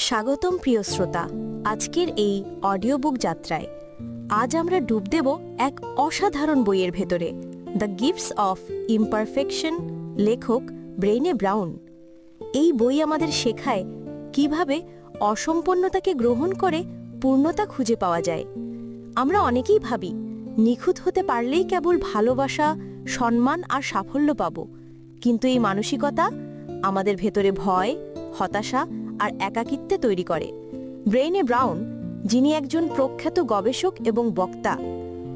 স্বাগতম প্রিয় শ্রোতা, আজকের এই অডিও বুক যাত্রায় আজ আমরা ডুব দেব এক অসাধারণ বইয়ের ভেতরে, দ্য গিফটস অফ ইমপারফেকশন, লেখক ব্রেনে ব্রাউন। এই বই আমাদের শেখায় কিভাবে অসম্পূর্ণতাকে গ্রহণ করে পূর্ণতা খুঁজে পাওয়া যায়। আমরা অনেকেই ভাবি নিখুঁত হতে পারলেই কেবল ভালোবাসা, সম্মান আর সাফল্য পাব, কিন্তু এই মানসিকতা আমাদের ভেতরে ভয়, হতাশা আর একাকিত্বে তৈরি করে। ব্রেনে ব্রাউন, যিনি একজন প্রখ্যাত গবেষক এবং বক্তা,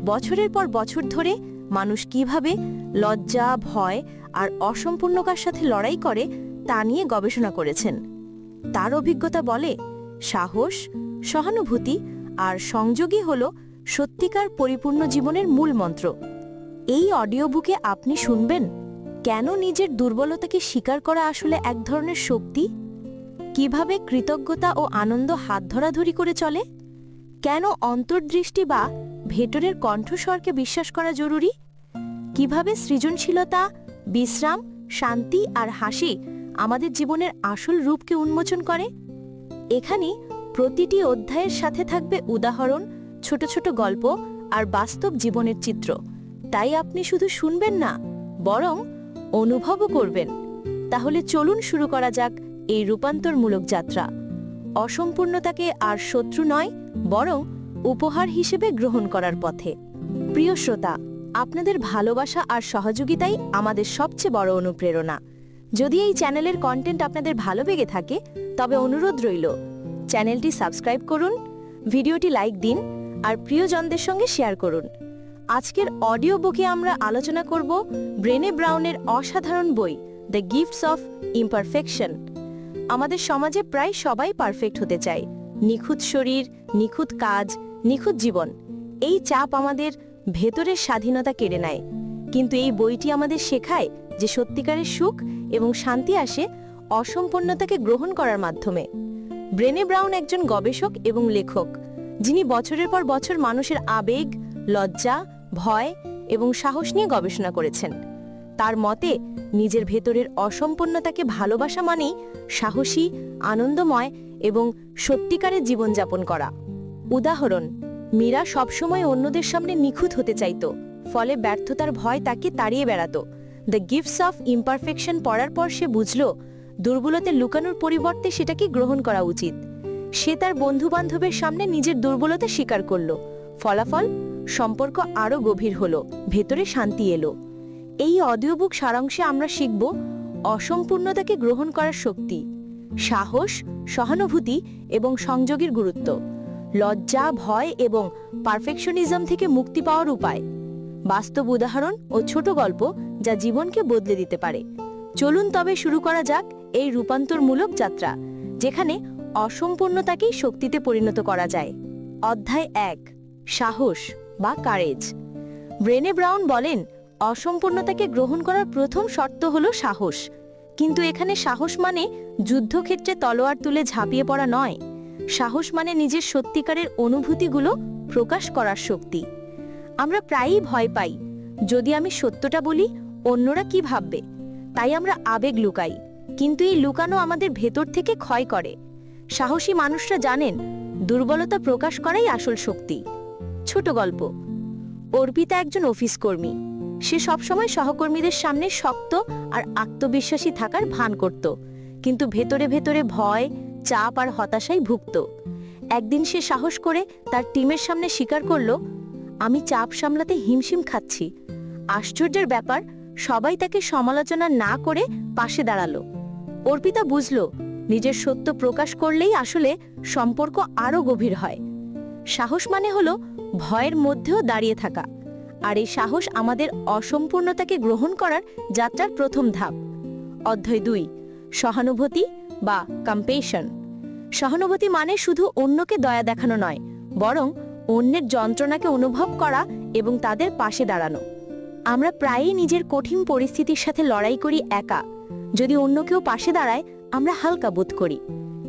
বছরের পর বছর ধরে মানুষ কিভাবে লজ্জা, ভয় আর অসম্পূর্ণতার সাথে লড়াই করে তা নিয়ে গবেষণা করেছেন। তার অভিজ্ঞতা বলে, সাহস, সহানুভূতি আর সংযোগই হল সত্যিকার পরিপূর্ণ জীবনের মূল মন্ত্র। এই অডিও বুকে আপনি শুনবেন কেন নিজের দুর্বলতাকে স্বীকার করা আসলে এক ধরনের শক্তি, কিভাবে কৃতজ্ঞতা ও আনন্দ হাত ধরাধরি করে চলে, কেন অন্তর্দৃষ্টি বা ভেতরের কণ্ঠস্বরকে বিশ্বাস করা জরুরি, কিভাবে সৃজনশীলতা, বিশ্রাম, শান্তি আর হাসি আমাদের জীবনের আসল রূপকে উন্মোচন করে। এখানে প্রতিটি অধ্যায়ের সাথে থাকবে উদাহরণ, ছোট ছোট গল্প আর বাস্তব জীবনের চিত্র। তাই আপনি শুধু শুনবেন না, বরং অনুভবও করবেন। তাহলে চলুন শুরু করা যাক এই রূপান্তরমূলক যাত্রা, অসম্পূর্ণতাকে আর শত্রু নয়, বরং উপহার হিসেবে গ্রহণ করার পথে। প্রিয় শ্রোতা, আপনাদের ভালোবাসা আর সহযোগিতাই আমাদের সবচেয়ে বড় অনুপ্রেরণা। যদি এই চ্যানেলের কন্টেন্ট আপনাদের ভালো লেগে থাকে, তবে অনুরোধ রইল চ্যানেলটি সাবস্ক্রাইব করুন, ভিডিওটি লাইক দিন আর প্রিয়জনদের সঙ্গে শেয়ার করুন। আজকের অডিও বুকে আমরা আলোচনা করব ব্রেনে ব্রাউনের অসাধারণ বই, দ্য গিফটস অফ ইমপারফেকশন। আমাদের সমাজে প্রায় সবাই পারফেক্ট হতে চায়, নিখুঁত শরীর, নিখুঁত কাজ, নিখুঁত জীবন। এই চাপ আমাদের ভেতরের স্বাধীনতা কেড়ে নেয়, কিন্তু এই বইটি আমাদের শেখায় যে সত্যিকারের সুখ এবং শান্তি আসে অসম্পূর্ণতাকে গ্রহণ করার মাধ্যমে। ব্রেনে ব্রাউন একজন গবেষক এবং লেখক, যিনি বছরের পর বছর মানুষের আবেগ, লজ্জা, ভয় এবং সাহস নিয়ে গবেষণা করেছেন। তার মতে, নিজের ভেতরের অসম্পূর্ণতাকে ভালোবাসা মানেই সাহসী, আনন্দময় এবং সত্যিকারের জীবনযাপন করা। উদাহরণ, মীরা সবসময় অন্যদের সামনে নিখুঁত হতে চাইত, ফলে ব্যর্থতার ভয় তাকে তাড়িয়ে বেড়াত। দ্য গিফটস অফ ইমপারফেকশন পড়ার পর সে বুঝল, দুর্বলতা লুকানোর পরিবর্তে সেটাকে গ্রহণ করা উচিত। সে তার বন্ধু-বান্ধবের সামনে নিজের দুর্বলতা স্বীকার করল। ফলাফল, সম্পর্ক আরও গভীর হলো, ভেতরে শান্তি এলো। এই অডিও বুক সারাংশে আমরা শিখব অসম্পূর্ণতাকে গ্রহণ করার শক্তি, সাহস, সহানুভূতি এবং সংযোগের গুরুত্ব, লজ্জা, ভয় এবং পারফেকশনিজম থেকে মুক্তি পাওয়ার উপায়, বাস্তব উদাহরণ ও ছোট গল্প যা জীবনকে বদলে দিতে পারে। চলুন তবে শুরু করা যাক এই রূপান্তরমূলক যাত্রা, যেখানে অসম্পূর্ণতাকেই শক্তিতে পরিণত করা যায়। অধ্যায় 1, সাহস বা কারেজ। ব্রেনে ব্রাউন বলেন, অসম্পূর্ণতাকে গ্রহণ করার প্রথম শর্ত হলো সাহস। কিন্তু এখানে সাহস মানে যুদ্ধক্ষেত্রে তলোয়ার তুলে ঝাঁপিয়ে পড়া নয়। সাহস মানে নিজের সত্যিকারের অনুভূতিগুলো প্রকাশ করার শক্তি। আমরা প্রায়ই ভয় পাই, যদি আমি সত্যটা বলি অন্যরা কি ভাববে, তাই আমরা আবেগ লুকাই, কিন্তু এই লুকানো আমাদের ভেতর থেকে ক্ষয় করে। সাহসী মানুষরা জানেন, দুর্বলতা প্রকাশ করাই আসল শক্তি। ছোট গল্প। অর্পিতা একজন অফিস কর্মী। সে সবসময় সহকর্মীদের সামনে শক্ত আর আত্মবিশ্বাসী থাকার ভান করত, কিন্তু ভেতরে ভেতরে ভয়, চাপ আর হতাশায় ভুগত। একদিন সে সাহস করে তার টিমের সামনে স্বীকার করল, আমি চাপ সামলাতে হিমশিম খাচ্ছি। আশ্চর্যের ব্যাপার, সবাই তাকে সমালোচনা না করে পাশে দাঁড়ালো। অর্পিতা বুঝল, নিজের সত্য প্রকাশ করলেই আসলে সম্পর্ক আরও গভীর হয়। সাহস মানে হলো ভয়ের মধ্যেও দাঁড়িয়ে থাকা, আর এই সাহস আমাদের অসম্পূর্ণতাকে গ্রহণ করার যাত্রার প্রথম ধাপ। অধ্যায় 2, সহানুভূতি বা কম্পেশন। সহানুভূতি মানে শুধু অন্যকে দয়া দেখানো নয়, বরং অন্যের যন্ত্রণাকে অনুভব করা এবং তাদের পাশে দাঁড়ানো। আমরা প্রায়ই নিজের কঠিন পরিস্থিতির সাথে লড়াই করি একা। যদি অন্য কেউ পাশে দাঁড়ায়, আমরা হালকা বোধ করি।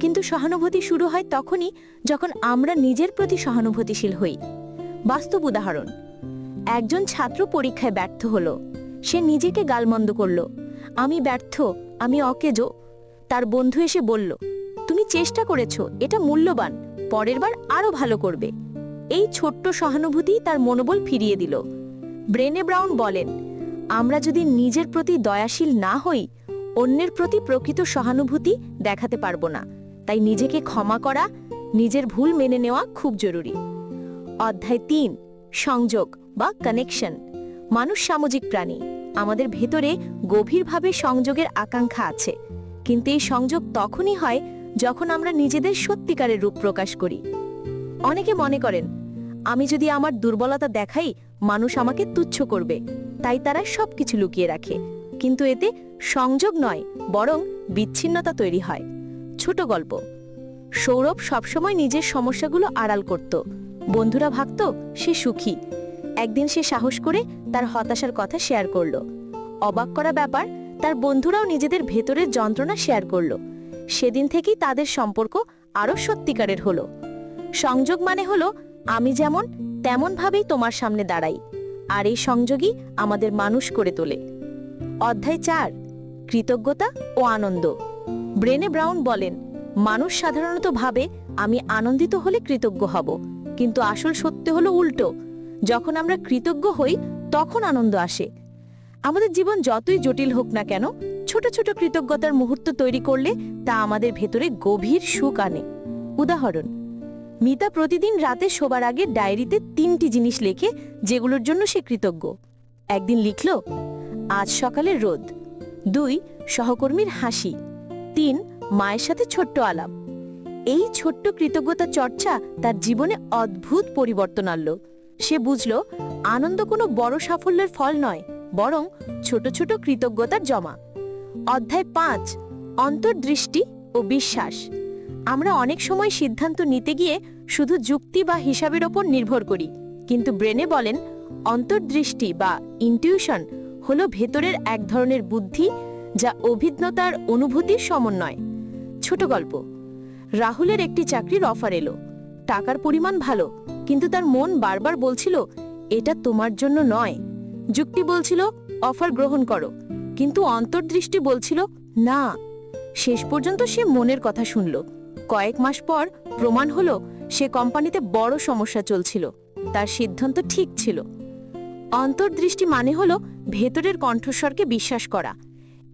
কিন্তু সহানুভূতি শুরু হয় তখনই যখন আমরা নিজের প্রতি সহানুভূতিশীল হই। বাস্তব উদাহরণ, একজন ছাত্র পরীক্ষায় ব্যর্থ হলো। সে নিজেকে গালমন্দ করল, আমি ব্যর্থ, আমি অকেজো। তার বন্ধু এসে বলল, তুমি চেষ্টা করেছো, এটা মূল্যবান, পরের বার আরো ভালো করবে। এই ছোট্ট সহানুভূতি তার মনোবল ফিরিয়ে দিল। ব্রেনে ব্রাউন বলেন, আমরা যদি নিজের প্রতি দয়াশীল না হই, অন্যের প্রতি প্রকৃত সহানুভূতি দেখাতে পারবো না। তাই নিজেকে ক্ষমা করা, নিজের ভুল মেনে নেওয়া খুব জরুরি। অধ্যায় ৩, সংযোগ বা কানেকশন। মানুষ সামাজিক প্রাণী। আমাদের ভেতরে গভীরভাবে সংযোগের আকাঙ্ক্ষা আছে, কিন্তু এই সংযোগ তখনই হয় যখন আমরা নিজেদের সত্যিকারের রূপ প্রকাশ করি। অনেকে মনে করেন, আমি যদি আমার দুর্বলতা দেখাই, মানুষ আমাকে তুচ্ছ করবে, তাই তারা সবকিছু লুকিয়ে রাখে। কিন্তু এতে সংযোগ নয়, বরং বিচ্ছিন্নতা তৈরি হয়। ছোট গল্প। সৌরভ সবসময় নিজের সমস্যাগুলো আড়াল করত। বন্ধুরা ভাবত সে সুখী। একদিন সে সাহস করে তার হতাশার কথা শেয়ার করল। অবাক করা ব্যাপার, তার বন্ধুরাও নিজেদের ভেতরের যন্ত্রণা শেয়ার করল। সেদিন থেকেই তাদের সম্পর্ক আরো সত্যিকারের হলো। সংযোগ মানে হলো আমি যেমন তেমন ভাবেই তোমার সামনে দাঁড়াই, আর এই সংযোগই আমাদের মানুষ করে তোলে। অধ্যায় ৪, কৃতজ্ঞতা ও আনন্দ। ব্রেনে ব্রাউন বলেন, মানুষ সাধারণত ভাবে আমি আনন্দিত হলে কৃতজ্ঞ হব, কিন্তু আসল সত্য হলো উল্টো। যখন আমরা কৃতজ্ঞ হই, তখন আনন্দ আসে। আমাদের জীবন যতই জটিল হোক না কেন, ছোট ছোট কৃতজ্ঞতার মুহূর্ত তৈরি করলে তা আমাদের ভেতরে গভীর সুখ আনে। উদাহরণ, মিতা প্রতিদিন রাতে শোবার আগে ডায়েরিতে ৩টি জিনিস লেখে যেগুলোর জন্য সে কৃতজ্ঞ। একদিন লিখল, আজ সকালের রোদ। ২, সহকর্মীর হাসি। ৩, মায়ের সাথে ছোট্ট আলাপ। এই ছোট্ট কৃতজ্ঞতা চর্চা তার জীবনে অদ্ভুত পরিবর্তন আনলো। সে বুঝল, আনন্দ কোনো বড় সাফল্যের ফল নয়, বরং ছোট ছোট কৃতজ্ঞতার জমা। অধ্যায় ৫, অন্তর্দৃষ্টি ও বিশ্বাস। আমরা অনেক সময় সিদ্ধান্ত নিতে গিয়ে শুধু যুক্তি বা হিসাবের ওপর নির্ভর করি, কিন্তু ব্রেনে বলেন, অন্তর্দৃষ্টি বা ইনটিউশন হলো ভেতরের এক ধরনের বুদ্ধি, যা অভিজ্ঞতার অনুভূতির সমন্বয়। ছোট গল্প। রাহুলের একটি চাকরির অফার এলো। টাকার পরিমাণ ভালো, কিন্তু তার মন বারবার বলছিল, এটা তোমার জন্য নয়। যুক্তি বলছিল, অফার গ্রহণ করো, কিন্তু অন্তর্দৃষ্টি বলছিল, না। শেষ পর্যন্ত সে মনের কথা শুনল। কয়েক মাস পর প্রমাণ হলো সে কোম্পানিতে বড় সমস্যা চলছিল। তার সিদ্ধান্ত ঠিক ছিল। অন্তর্দৃষ্টি মানে হলো ভেতরের কণ্ঠস্বরকে বিশ্বাস করা।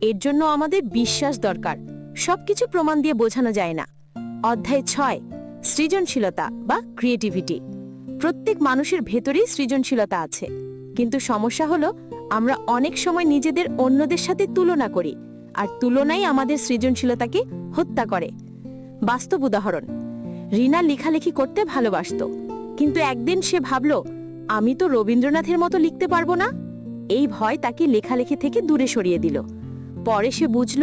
এর জন্য আমাদের বিশ্বাস দরকার। সবকিছু প্রমাণ দিয়ে বোঝানো যায় না। অধ্যায় ৬, সৃজনশীলতা বা ক্রিয়েটিভিটি। প্রত্যেক মানুষের ভেতরেই সৃজনশীলতা আছে, কিন্তু সমস্যা হলো আমরা অনেক সময় নিজেদের অন্যদের সাথে তুলনা করি, আর তুলনাই আমাদের সৃজনশীলতাকে হত্যা করে। বাস্তব উদাহরণ, রিনা লেখালেখি করতে ভালোবাসত, কিন্তু একদিন সে ভাবল, আমি তো রবীন্দ্রনাথের মতো লিখতে পারবো না। এই ভয় তাকে লেখালেখি থেকে দূরে সরিয়ে দিল। পরে সে বুঝল,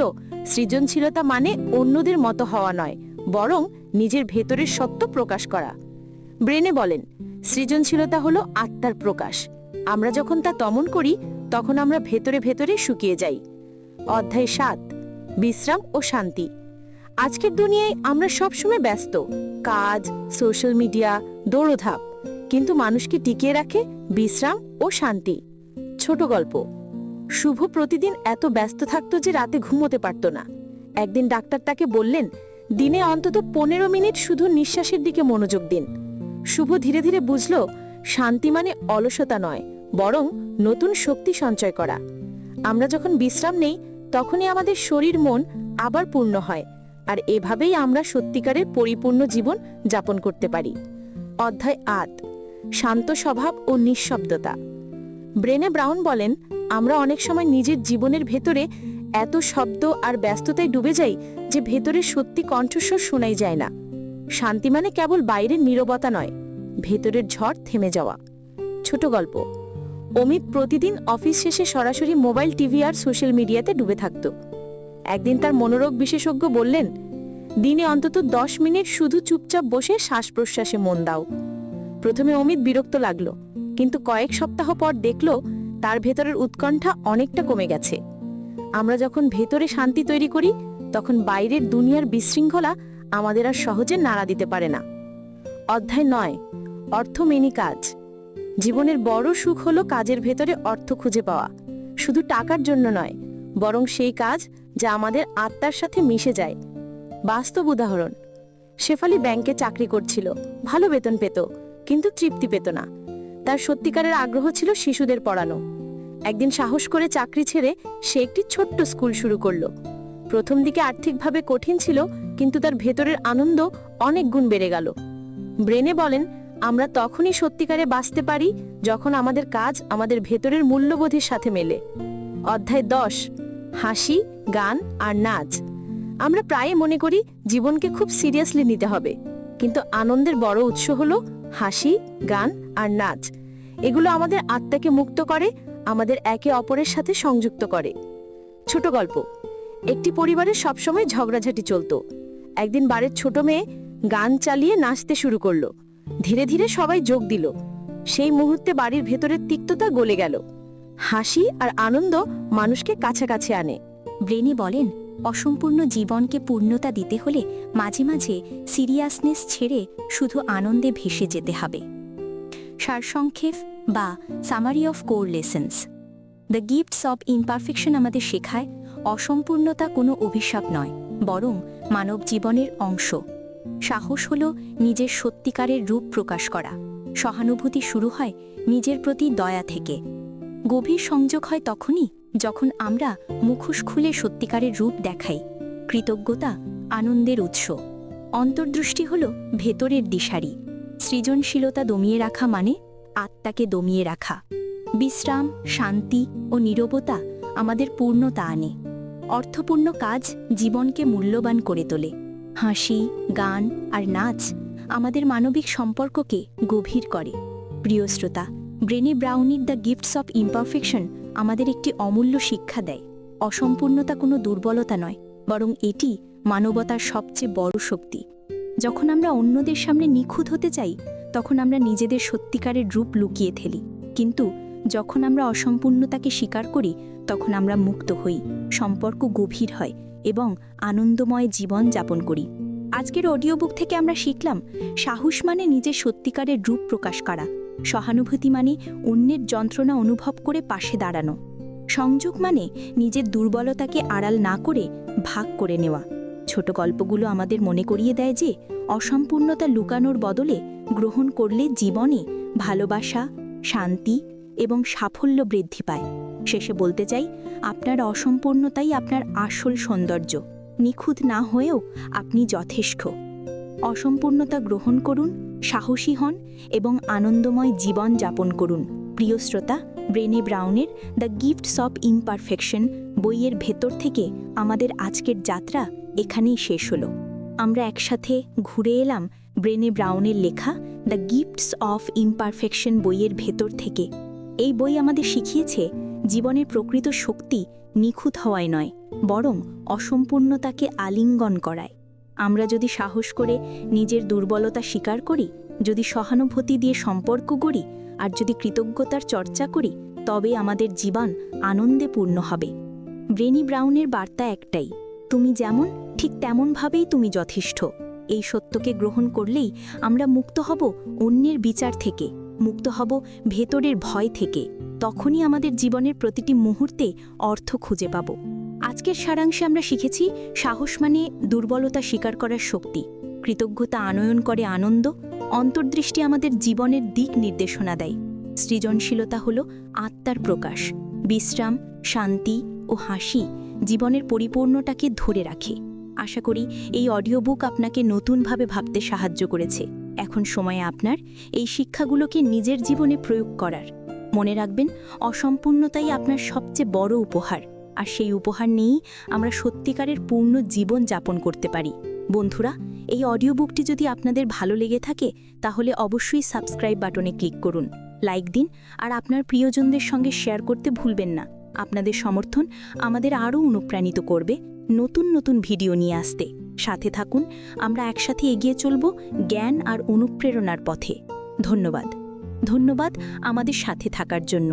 সৃজনশীলতা মানে অন্যদের মতো হওয়া নয়, বরং নিজের ভেতরের সত্য প্রকাশ করা। ব্রেনে বলেন, সৃজনশীলতা হলো আত্মার প্রকাশ। আমরা যখন তা দমন করি, তখন আমরা ভেতরে ভেতরে শুকিয়ে যাই। অধ্যায় ৭, বিশ্রাম ও শান্তি। আজকের দুনিয়ায় আমরা সবসময় ব্যস্ত, কাজ, সোশ্যাল মিডিয়া, দৌড়ধাপ, কিন্তু মানুষকে টিকিয়ে রাখে বিশ্রাম ও শান্তি। ছোট গল্প। শুভ প্রতিদিন এত ব্যস্ত থাকতো যে রাতে ঘুমোতে পারত না। একদিন ডাক্তার তাকে বললেন, দিনে অন্তত ১৫ মিনিট শুধু নিঃশ্বাসের দিকে মনোযোগ দিন। শুভ ধীরে ধীরে বুঝল, শান্তি মানে অলসতা নয়, বরং নতুন শক্তি সঞ্চয় করা। আমরা যখন বিশ্রাম নেই, তখনই আমাদের শরীর মন আবার পূর্ণ হয়, আর এভাবেই আমরা সত্যিকারের পরিপূর্ণ জীবন যাপন করতে পারি। অধ্যায় ৮, শান্ত স্বভাব ও নিঃশব্দতা। ব্রেনে ব্রাউন বলেন, আমরা অনেক সময় নিজের জীবনের ভেতরে এত শব্দ আর ব্যস্ততায় ডুবে যাই যে ভেতরের সত্যি কণ্ঠস্বর শোনাই যায় না। শান্তি মানে কেবল বাইরের নীরবতা নয়, ভেতরের ঝড় থেমে যাওয়া। ছোট গল্প। অমিত প্রতিদিন অফিস শেষে সরাসরি মোবাইল, টিভি আর সোশ্যাল মিডিয়াতে ডুবে থাকত। একদিন তার মনোরোগ বিশেষজ্ঞ বললেন, দিনে অন্তত ১০ মিনিট শুধু চুপচাপ বসে শ্বাস প্রশ্বাসে মন দাও। প্রথমে অমিত বিরক্ত লাগলো, কিন্তু কয়েক সপ্তাহ পর দেখল তার ভেতরের উৎকণ্ঠা অনেকটা কমে গেছে। আমরা যখন ভেতরে শান্তি তৈরি করি, তখন বাইরের দুনিয়ার বিশৃঙ্খলা আমাদের আর সহজে নাড়া দিতে পারে না। অধ্যায় ৯, অর্থ মেনি কাজ। জীবনের বড় সুখ হলো কাজের ভেতরে অর্থ খুঁজে পাওয়া, শুধু টাকার জন্য নয়, বরং সেই কাজ যা আমাদের আত্মার সাথে মিশে যায়। বাস্তব উদাহরণ। শেফালি ব্যাংকে চাকরি করছিল, ভালো বেতন পেত, কিন্তু তৃপ্তি পেত না। তার সত্যিকারের আগ্রহ ছিল শিশুদের পড়ানো। একদিন সাহস করে চাকরি ছেড়ে সে একটি ছোট্ট স্কুল শুরু করলো। প্রথম দিকে আর্থিকভাবে কঠিন ছিল, কিন্তু তার ভেতরের আনন্দ অনেক গুণ বেড়ে গেল। ব্রেনে বলেন, আমরা তখনই সত্যিকারে বাঁচতে পারি যখন আমাদের কাজ আমাদের ভেতরের মূল্যবোধের সাথে মেলে। অধ্যায় 10, হাসি, গান আর নাচ। আমরা প্রায় মনে করি জীবনকে খুব সিরিয়াসলি নিতে হবে, কিন্তু আনন্দের বড় উৎস হলো হাসি, গান আর নাচ। এগুলো আমাদের আত্মাকে মুক্ত করে, আমাদের একে অপরের সাথে সংযুক্ত করে। ছোট গল্প। একটি পরিবারে সবসময় ঝগড়াঝাটি চলতো। একদিন বাড়ির ছোট মেয়ে গান চালিয়ে নাচতে শুরু করলো। ধীরে ধীরে সবাই যোগ দিল। সেই মুহূর্তে বাড়ির ভেতরের তিক্ততা গলে গেল। হাসি আর আনন্দ মানুষকে কাছাকাছি আনে। ব্রেনে বলেন, অসম্পূর্ণ জীবনকে পূর্ণতা দিতে হলে মাঝে মাঝে সিরিয়াসনেস ছেড়ে শুধু আনন্দে ভেসে যেতে হবে। সারসংক্ষেপ বা summary of core lessons. The gifts of imperfection আমাদের শেখায় অসম্পূর্ণতা কোনো অভিশাপ নয়, বরং মানব জীবনের অংশ। সাহস হল নিজের সত্যিকারের রূপ প্রকাশ করা। সহানুভূতি শুরু হয় নিজের প্রতি দয়া থেকে। গভীর সংযোগ হয় তখনই যখন আমরা মুখোশ খুলে সত্যিকারের রূপ দেখাই। কৃতজ্ঞতা আনন্দের উৎস। অন্তর্দৃষ্টি হল ভেতরের দিশারি। সৃজনশীলতা দমিয়ে রাখা মানে আত্মাকে দমিয়ে রাখা। বিশ্রাম, শান্তি ও নীরবতা আমাদের পূর্ণতা আনে। অর্থপূর্ণ কাজ জীবনকে মূল্যবান করে তোলে। হাসি, গান আর নাচ আমাদের মানবিক সম্পর্ককে গভীর করে। প্রিয় শ্রোতা, ব্রেনে ব্রাউনির দ্য গিফটস অব ইমপারফেকশন আমাদের একটি অমূল্য শিক্ষা দেয়। অসম্পূর্ণতা কোনো দুর্বলতা নয়, বরং এটি মানবতার সবচেয়ে বড় শক্তি। যখন আমরা অন্যদের সামনে নিখুঁত হতে চাই, তখন আমরা নিজেদের সত্যিকারের রূপ লুকিয়ে ফেলি। কিন্তু যখন আমরা অসম্পূর্ণতাকে স্বীকার করি, তখন আমরা মুক্ত হই, সম্পর্ক গভীর হয় এবং আনন্দময় জীবন যাপন করি। আজকের অডিও বুক থেকে আমরা শিখলাম, সাহস মানে নিজের সত্যিকারের রূপ প্রকাশ করা। সহানুভূতি মানে অন্যের যন্ত্রণা অনুভব করে পাশে দাঁড়ানো। সংযোগ মানে নিজের দুর্বলতাকে আড়াল না করে ভাগ করে নেওয়া। ছোট গল্পগুলো আমাদের মনে করিয়ে দেয় যে অসম্পূর্ণতা লুকানোর বদলে গ্রহণ করলে জীবনে ভালোবাসা, শান্তি এবং সাফল্য বৃদ্ধি পায়। শেষে বলতে চাই, আপনার অসম্পূর্ণতাই আপনার আসল সৌন্দর্য। নিখুঁত না হয়েও আপনি যথেষ্ট। অসম্পূর্ণতা গ্রহণ করুন, সাহসী হন এবং আনন্দময় জীবন যাপন করুন। প্রিয় শ্রোতা, ব্রেনে ব্রাউনের দ্য গিফটস অব ইমপারফেকশন বইয়ের ভেতর থেকে আমাদের আজকের যাত্রা এখানেই শেষ হলো। আমরা একসাথে ঘুরে এলাম ব্রেনে ব্রাউনের লেখা দ্য গিফটস অফ ইমপারফেকশন বইয়ের ভেতর থেকে। এই বই আমাদের শিখিয়েছে জীবনের প্রকৃত শক্তি নিখুঁত হওয়ায় নয়, বরং অসম্পূর্ণতাকে আলিঙ্গন করায়। আমরা যদি সাহস করে নিজের দুর্বলতা স্বীকার করি, যদি সহানুভূতি দিয়ে সম্পর্ক গড়ি আর যদি কৃতজ্ঞতার চর্চা করি, তবে আমাদের জীবন আনন্দে পূর্ণ হবে। ব্রেনি ব্রাউনের বার্তা একটাই, তুমি যেমন ঠিক তেমনভাবেই তুমি যথেষ্ট। এই সত্যকে গ্রহণ করলেই আমরা মুক্ত হব অন্যের বিচার থেকে, মুক্ত হব ভেতরের ভয় থেকে। তখনই আমাদের জীবনের প্রতিটি মুহূর্তে অর্থ খুঁজে পাব। আজকের সারাংশে আমরা শিখেছি, সাহস মানে দুর্বলতা স্বীকার করার শক্তি, কৃতজ্ঞতা আনয়ন করে আনন্দ, অন্তর্দৃষ্টি আমাদের জীবনের দিক নির্দেশনা দেয়, সৃজনশীলতা হল আত্মার প্রকাশ, বিশ্রাম, শান্তি ও হাসি জীবনের পরিপূর্ণতাকে ধরে রাখে। আশা করি এই অডিও বুক আপনাকে নতুনভাবে ভাবতে সাহায্য করেছে। এখন সময় আপনার এই শিক্ষাগুলোকে নিজের জীবনে প্রয়োগ করার। মনে রাখবেন, অসম্পূর্ণতাই আপনার সবচেয়ে বড় উপহার, আর সেই উপহার নিয়েই আমরা সত্যিকারের পূর্ণ জীবন যাপন করতে পারি। বন্ধুরা, এই অডিও বুকটি যদি আপনাদের ভালো লেগে থাকে, তাহলে অবশ্যই সাবস্ক্রাইব বাটনে ক্লিক করুন, লাইক দিন আর আপনার প্রিয়জনদের সঙ্গে শেয়ার করতে ভুলবেন না। আপনাদের সমর্থন আমাদের আরও অনুপ্রাণিত করবে নতুন নতুন ভিডিও নিয়ে আসতে। সাথে থাকুন, আমরা একসাথে এগিয়ে চলব জ্ঞান আর অনুপ্রেরণার পথে। ধন্যবাদ আমাদের সাথে থাকার জন্য।